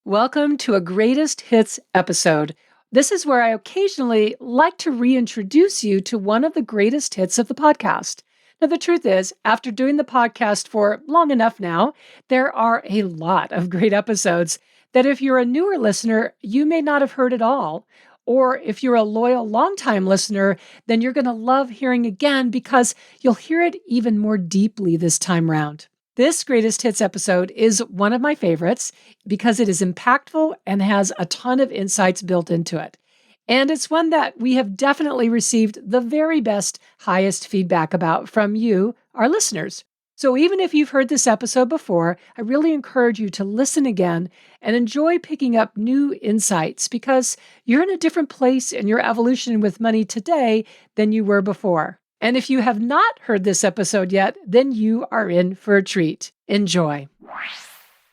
Welcome to a greatest hits episode. This is where I occasionally like to reintroduce you to one of the greatest hits of the podcast. Now, the truth is, after doing the podcast for long enough now, there are a lot of great episodes that if you're a newer listener, you may not have heard at all. Or if you're a loyal, longtime listener, then you're going to love hearing again because you'll hear it even more deeply this time round. This greatest hits episode is one of my favorites because it is impactful and has a ton of insights built into it. And it's one that we have definitely received the very best, highest feedback about from you, our listeners. So even if you've heard this episode before, I really encourage you to listen again and enjoy picking up new insights because you're in a different place in your evolution with money today than you were before. And if you have not heard this episode yet, then you are in for a treat. Enjoy.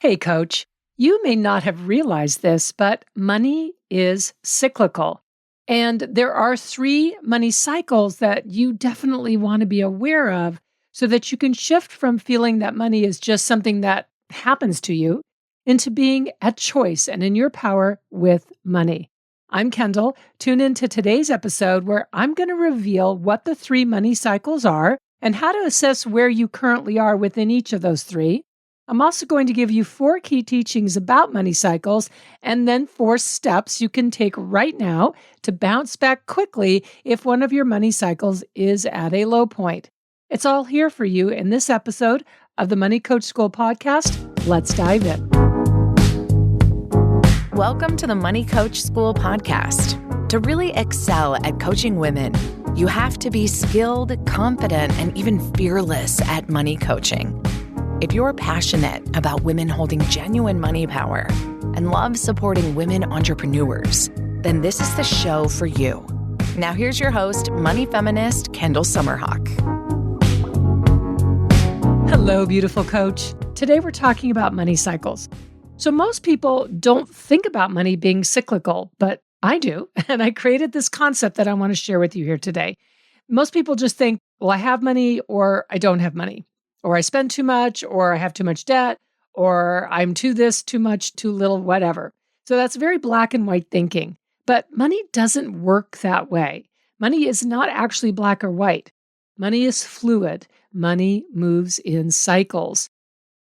Hey, coach. You may not have realized this, but money is cyclical. And there are 3 money cycles that you definitely want to be aware of so that you can shift from feeling that money is just something that happens to you into being at choice and in your power with money. I'm Kendall. Tune in to today's episode where I'm going to reveal what the 3 money cycles are and how to assess where you currently are within each of those 3. I'm also going to give you 4 key teachings about money cycles and then 4 steps you can take right now to bounce back quickly if one of your money cycles is at a low point. It's all here for you in this episode of the Money Coach School podcast. Let's dive in. Welcome to the Money Coach School podcast. To really excel at coaching women, you have to be skilled, confident, and even fearless at money coaching. If you're passionate about women holding genuine money power and love supporting women entrepreneurs, then this is the show for you. Now here's your host, money feminist Kendall Summerhawk. Hello, beautiful coach. Today we're talking about money cycles. So most people don't think about money being cyclical, but I do. And I created this concept that I want to share with you here today. Most people just think, well, I have money or I don't have money, or I spend too much, or I have too much debt, or I'm too this, too much, too little, whatever. So that's very black and white thinking. But money doesn't work that way. Money is not actually black or white. Money is fluid. Money moves in cycles.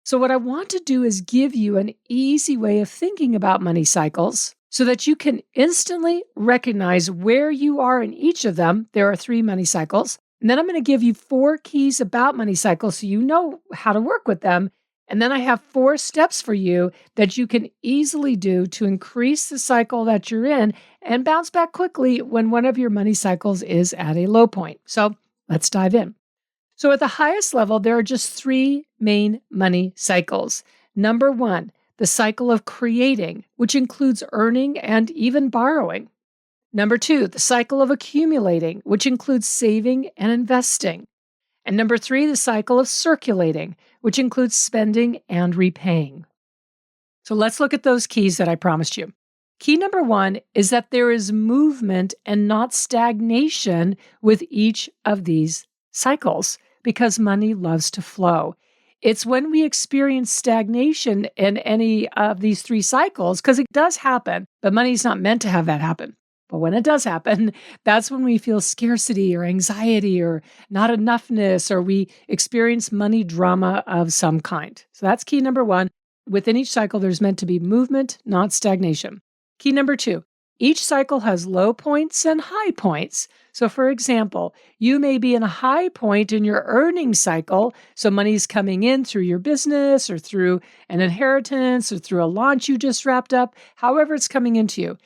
So what I want to do is give you an easy way of thinking about money cycles so that you can instantly recognize where you are in each of them. There are 3 money cycles. And then I'm going to give you 4 keys about money cycles so you know how to work with them. And then I have 4 steps for you that you can easily do to increase the cycle that you're in and bounce back quickly when one of your money cycles is at a low point. So let's dive in. So at the highest level, there are just 3 main money cycles. Number 1, the cycle of creating, which includes earning and even borrowing. Number 2, the cycle of accumulating, which includes saving and investing. And number 3, the cycle of circulating, which includes spending and repaying. So let's look at those keys that I promised you. Key number 1 is that there is movement and not stagnation with each of these cycles because money loves to flow. It's when we experience stagnation in any of these 3 cycles, because it does happen, but money's not meant to have that happen. But when it does happen, that's when we feel scarcity or anxiety or not enoughness, or we experience money drama of some kind. So that's key number 1. Within each cycle, there's meant to be movement, not stagnation. Key number 2, each cycle has low points and high points. So for example, you may be in a high point in your earning cycle, so money's coming in through your business or through an inheritance or through a launch you just wrapped up, however it's coming into you.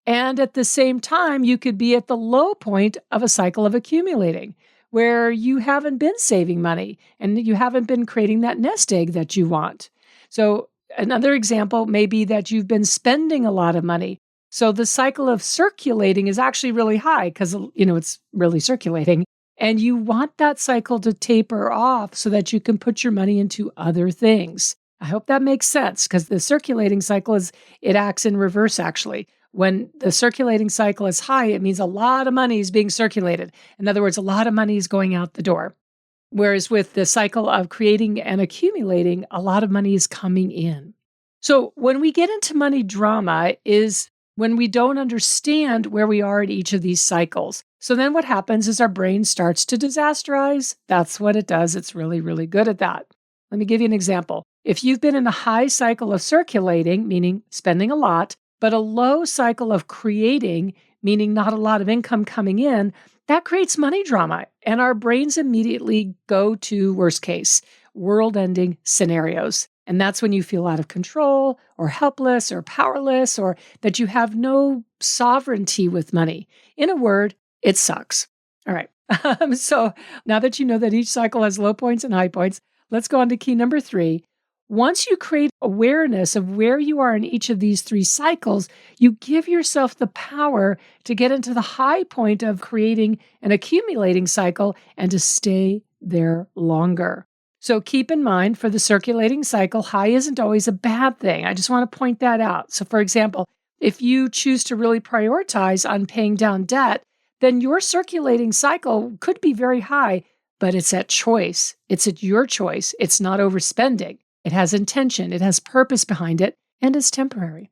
And at the same time, you could be at the low point of a cycle of accumulating, where you haven't been saving money and you haven't been creating that nest egg that you want. So another example may be that you've been spending a lot of money. So the cycle of circulating is actually really high because, it's really circulating. And you want that cycle to taper off so that you can put your money into other things. I hope that makes sense because the circulating cycle it acts in reverse actually. When the circulating cycle is high, it means a lot of money is being circulated. In other words, a lot of money is going out the door. Whereas with the cycle of creating and accumulating, a lot of money is coming in. So when we get into money drama is when we don't understand where we are at each of these cycles. So then what happens is our brain starts to disasterize. That's what it does. It's really, really good at that. Let me give you an example. If you've been in a high cycle of circulating, meaning spending a lot, but a low cycle of creating, meaning not a lot of income coming in, that creates money drama. And our brains immediately go to worst case, world ending scenarios. And that's when you feel out of control or helpless or powerless or that you have no sovereignty with money. In a word, it sucks. All right. So now that you know that each cycle has low points and high points, let's go on to key number 3. Once you create awareness of where you are in each of these 3 cycles, you give yourself the power to get into the high point of creating an accumulating cycle and to stay there longer. So keep in mind for the circulating cycle, high isn't always a bad thing. I just want to point that out. So, for example, if you choose to really prioritize on paying down debt, then your circulating cycle could be very high, but it's at choice. It's at your choice. It's not overspending. It has intention, it has purpose behind it, and it's temporary.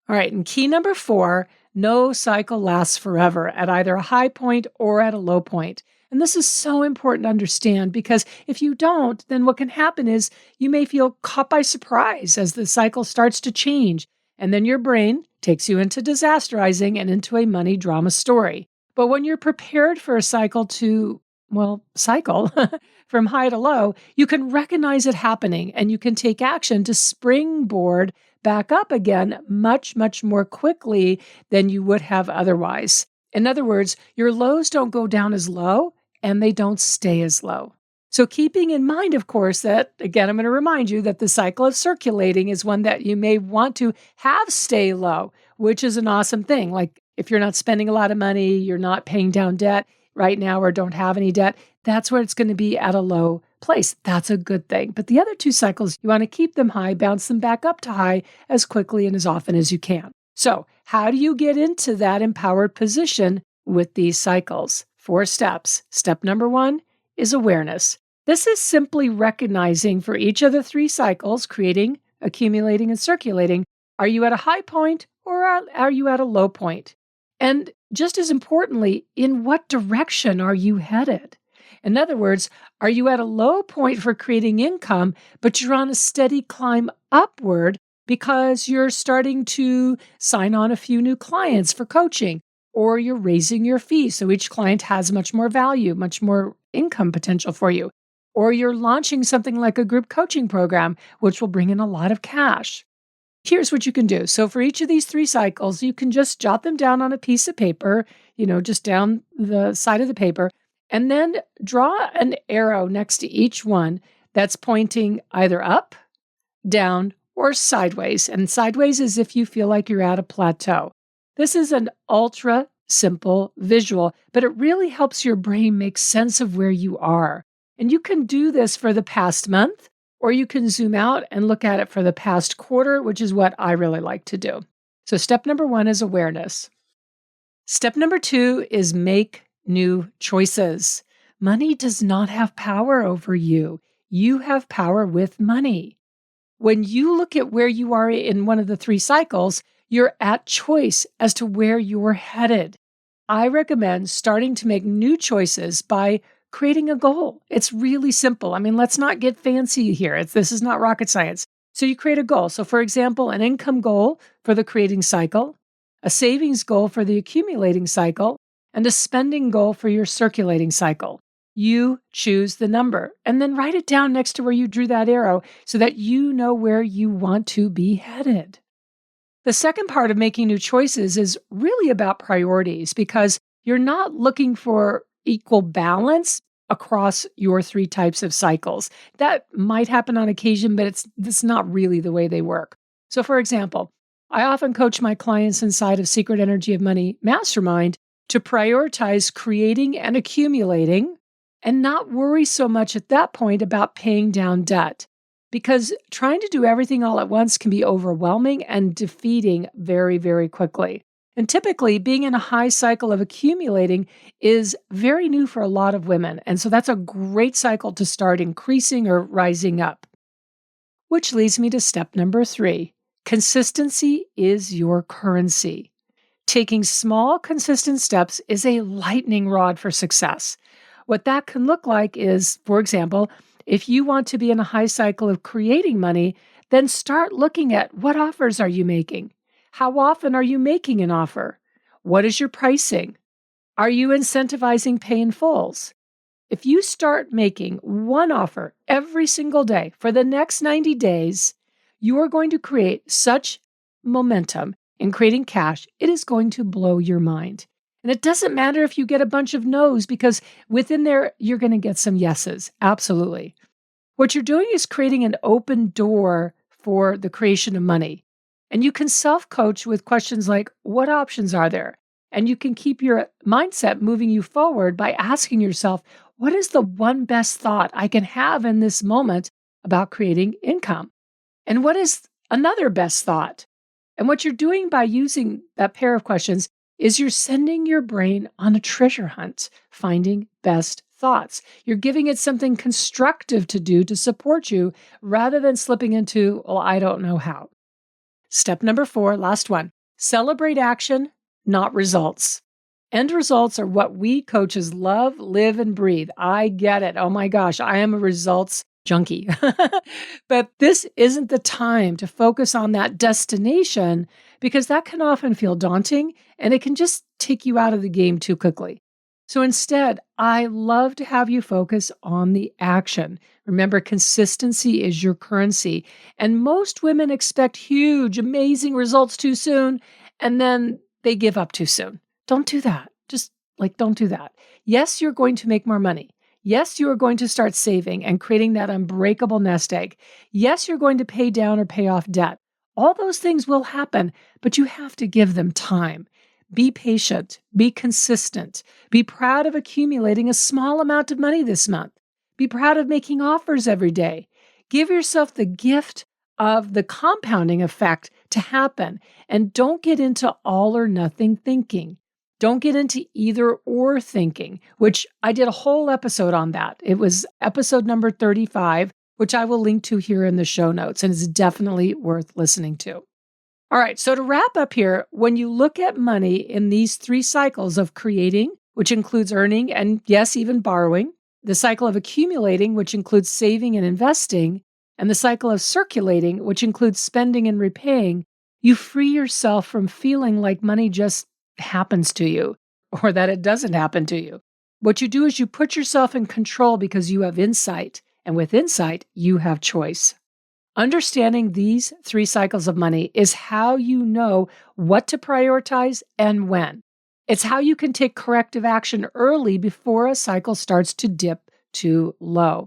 All right, and key number 4, no cycle lasts forever at either a high point or at a low point. And this is so important to understand because if you don't, then what can happen is you may feel caught by surprise as the cycle starts to change. And then your brain takes you into disasterizing and into a money drama story. But when you're prepared for a cycle to, cycle from high to low, you can recognize it happening and you can take action to springboard back up again much, much more quickly than you would have otherwise. In other words, your lows don't go down as low and they don't stay as low. So keeping in mind, of course, that, again, I'm going to remind you that the cycle of circulating is one that you may want to have stay low, which is an awesome thing. Like if you're not spending a lot of money, you're not paying down debt right now or don't have any debt, that's where it's going to be at a low place. That's a good thing. But the other 2 cycles, you want to keep them high, bounce them back up to high as quickly and as often as you can. So how do you get into that empowered position with these cycles? 4 steps. Step number 1 is awareness. This is simply recognizing for each of the 3 cycles, creating, accumulating, and circulating, are you at a high point or are you at a low point? And just as importantly, in what direction are you headed? In other words, are you at a low point for creating income, but you're on a steady climb upward because you're starting to sign on a few new clients for coaching, or you're raising your fees so each client has much more value, much more income potential for you, or you're launching something like a group coaching program, which will bring in a lot of cash. Here's what you can do. So for each of these 3 cycles, you can just jot them down on a piece of paper, just down the side of the paper, and then draw an arrow next to each one that's pointing either up, down, or sideways. And sideways is if you feel like you're at a plateau. This is an ultra simple visual, but it really helps your brain make sense of where you are. And you can do this for the past month, or you can zoom out and look at it for the past quarter, which is what I really like to do. So step number 1 is awareness. Step number 2 is make new choices. Money does not have power over you. You have power with money. When you look at where you are in one of the 3 cycles, you're at choice as to where you're headed. I recommend starting to make new choices by creating a goal. It's really simple. I mean, let's not get fancy here. This is not rocket science. So you create a goal. So for example, an income goal for the creating cycle, a savings goal for the accumulating cycle, and a spending goal for your circulating cycle. You choose the number and then write it down next to where you drew that arrow so that you know where you want to be headed. The second part of making new choices is really about priorities because you're not looking for equal balance across your 3 types of cycles. That might happen on occasion, but it's not really the way they work. So for example, I often coach my clients inside of Secret Energy of Money Mastermind to prioritize creating and accumulating and not worry so much at that point about paying down debt. Because trying to do everything all at once can be overwhelming and defeating very, very quickly. And typically, being in a high cycle of accumulating is very new for a lot of women. And so that's a great cycle to start increasing or rising up. Which leads me to step number 3. Consistency is your currency. Taking small, consistent steps is a lightning rod for success. What that can look like is, for example, if you want to be in a high cycle of creating money, then start looking at what offers are you making? How often are you making an offer? What is your pricing? Are you incentivizing pay in fulls? If you start making one offer every single day for the next 90 days, you are going to create such momentum in creating cash, it is going to blow your mind. And it doesn't matter if you get a bunch of no's because within there, you're going to get some yeses. Absolutely. What you're doing is creating an open door for the creation of money. And you can self-coach with questions like, what options are there? And you can keep your mindset moving you forward by asking yourself, what is the one best thought I can have in this moment about creating income? And what is another best thought? And what you're doing by using that pair of questions is you're sending your brain on a treasure hunt, finding best thoughts. You're giving it something constructive to do to support you rather than slipping into, well, I don't know how. Step number 4, last one, celebrate action, not results. End results are what we coaches love, live, and breathe. I get it. Oh my gosh, I am a results junkie. But this isn't the time to focus on that destination because that can often feel daunting and it can just take you out of the game too quickly. So instead, I love to have you focus on the action. Remember, consistency is your currency. And most women expect huge, amazing results too soon, and then they give up too soon. Don't do that. Don't do that. Yes, you're going to make more money. Yes, you are going to start saving and creating that unbreakable nest egg. Yes, you're going to pay down or pay off debt. All those things will happen, but you have to give them time. Be patient, be consistent, be proud of accumulating a small amount of money this month. Be proud of making offers every day. Give yourself the gift of the compounding effect to happen, and don't get into all or nothing thinking. Don't get into either or thinking, which I did a whole episode on that. It was episode number 35, which I will link to here in the show notes, and it's definitely worth listening to. All right, so to wrap up here, when you look at money in these 3 cycles of creating, which includes earning and yes, even borrowing, the cycle of accumulating, which includes saving and investing, and the cycle of circulating, which includes spending and repaying, you free yourself from feeling like money just happens to you or that it doesn't happen to you. What you do is you put yourself in control because you have insight, and with insight, you have choice. Understanding these 3 cycles of money is how you know what to prioritize and when. It's how you can take corrective action early before a cycle starts to dip too low.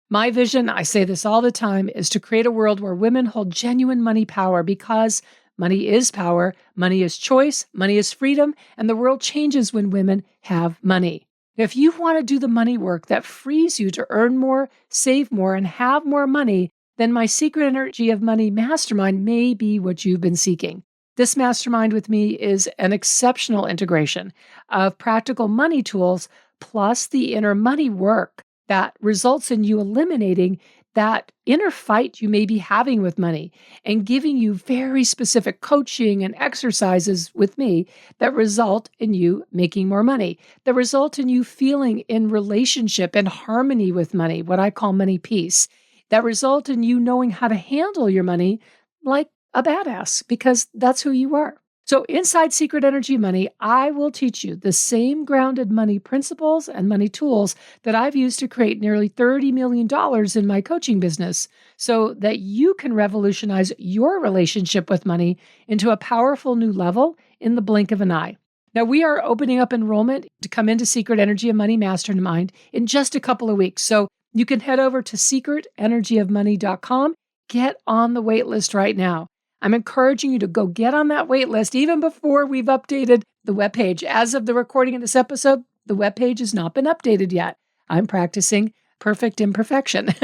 My vision, I say this all the time, is to create a world where women hold genuine money power because money is power, money is choice, money is freedom, and the world changes when women have money. If you want to do the money work that frees you to earn more, save more, and have more money, then my Secret Energy of Money Mastermind may be what you've been seeking. This mastermind with me is an exceptional integration of practical money tools plus the inner money work that results in you eliminating that inner fight you may be having with money and giving you very specific coaching and exercises with me that result in you making more money, that result in you feeling in relationship and harmony with money, what I call money peace, that result in you knowing how to handle your money like a badass, because that's who you are. So inside Secret Energy Money, I will teach you the same grounded money principles and money tools that I've used to create nearly $30 million in my coaching business so that you can revolutionize your relationship with money into a powerful new level in the blink of an eye. Now, we are opening up enrollment to come into Secret Energy of Money Mastermind in just a couple of weeks. So you can head over to secretenergyofmoney.com. Get on the wait list right now. I'm encouraging you to go get on that wait list even before we've updated the webpage. As of the recording of this episode, the webpage has not been updated yet. I'm practicing perfect imperfection.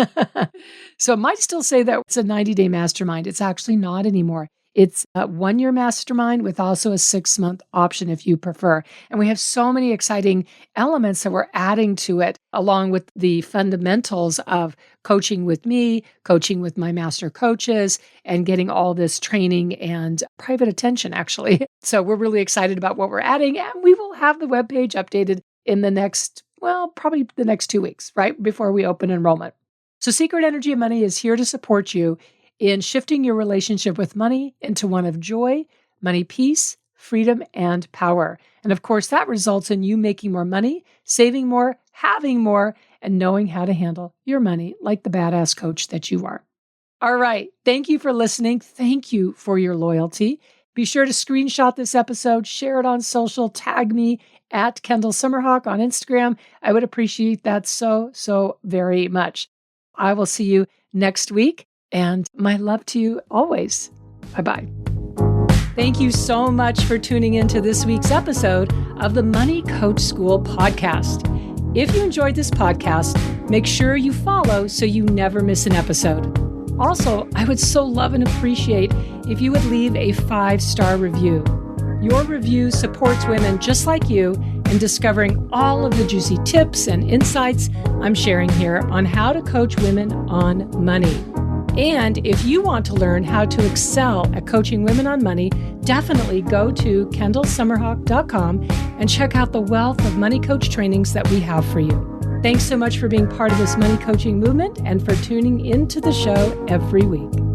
So it might still say that it's a 90-day mastermind. It's actually not anymore. It's a 1-year mastermind with also a 6-month option if you prefer. And we have so many exciting elements that we're adding to it, along with the fundamentals of coaching with me, coaching with my master coaches, and getting all this training and private attention, actually. So we're really excited about what we're adding, and we will have the webpage updated in the next, probably the next 2 weeks, right before we open enrollment. So Secret Energy of Money is here to support you in shifting your relationship with money into one of joy, money peace, freedom, and power. And of course, that results in you making more money, saving more, having more, and knowing how to handle your money like the badass coach that you are. All right. Thank you for listening. Thank you for your loyalty. Be sure to screenshot this episode, share it on social, tag me at Kendall Summerhawk on Instagram. I would appreciate that so very much. I will see you next week. And my love to you always. Bye-bye. Thank you so much for tuning into this week's episode of the Money Coach School podcast. If you enjoyed this podcast, make sure you follow so you never miss an episode. Also, I would so love and appreciate if you would leave a 5-star review. Your review supports women just like you in discovering all of the juicy tips and insights I'm sharing here on how to coach women on money. And if you want to learn how to excel at coaching women on money, definitely go to kendallsummerhawk.com and check out the wealth of money coach trainings that we have for you. Thanks so much for being part of this money coaching movement and for tuning into the show every week.